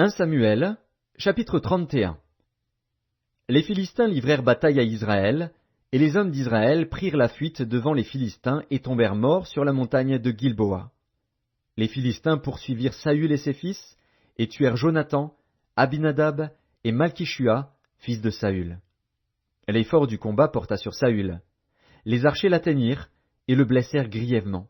1 Samuel, chapitre 31. Les Philistins livrèrent bataille à Israël, et les hommes d'Israël prirent la fuite devant les Philistins et tombèrent morts sur la montagne de Gilboa. Les Philistins poursuivirent Saül et ses fils, et tuèrent Jonathan, Abinadab et Malchishua, fils de Saül. L'effort du combat porta sur Saül. Les archers l'atteignirent, et le blessèrent grièvement.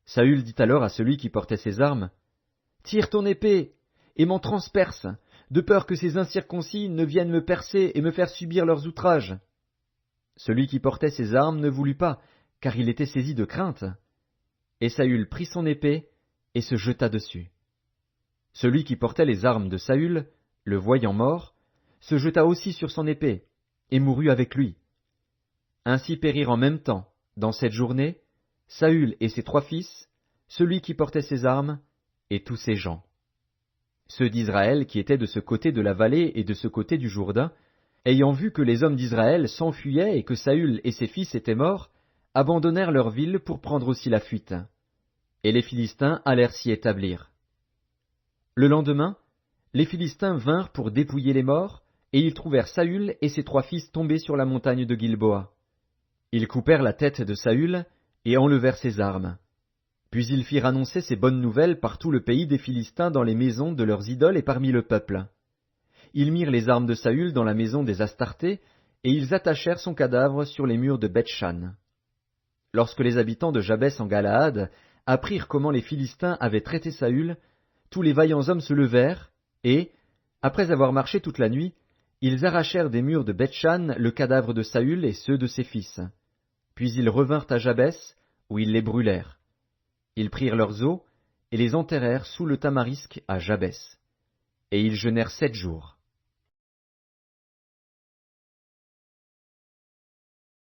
Saül dit alors à celui qui portait ses armes, « Tire ton épée, et m'en transperce, de peur que ces incirconcis ne viennent me percer et me faire subir leurs outrages. » Celui qui portait ses armes ne voulut pas, car il était saisi de crainte. Et Saül prit son épée et se jeta dessus. Celui qui portait les armes de Saül, le voyant mort, se jeta aussi sur son épée, et mourut avec lui. Ainsi périrent en même temps, dans cette journée, Saül et ses 3 fils, celui qui portait ses armes, et tous ses gens. Ceux d'Israël qui étaient de ce côté de la vallée et de ce côté du Jourdain, ayant vu que les hommes d'Israël s'enfuyaient et que Saül et ses fils étaient morts, abandonnèrent leur ville pour prendre aussi la fuite. Et les Philistins allèrent s'y établir. Le lendemain, les Philistins vinrent pour dépouiller les morts, et ils trouvèrent Saül et ses 3 fils tombés sur la montagne de Gilboa. Ils coupèrent la tête de Saül et enlevèrent ses armes. Puis ils firent annoncer ces bonnes nouvelles par tout le pays des Philistins dans les maisons de leurs idoles et parmi le peuple. Ils mirent les armes de Saül dans la maison des Astartés, et ils attachèrent son cadavre sur les murs de Beth-Shan. Lorsque les habitants de Jabès en Galaad apprirent comment les Philistins avaient traité Saül, tous les vaillants hommes se levèrent, et, après avoir marché toute la nuit, ils arrachèrent des murs de Beth-Shan le cadavre de Saül et ceux de ses fils. Puis ils revinrent à Jabès, où ils les brûlèrent. Ils prirent leurs os et les enterrèrent sous le tamarisk à Jabès. Et ils jeûnèrent 7 jours.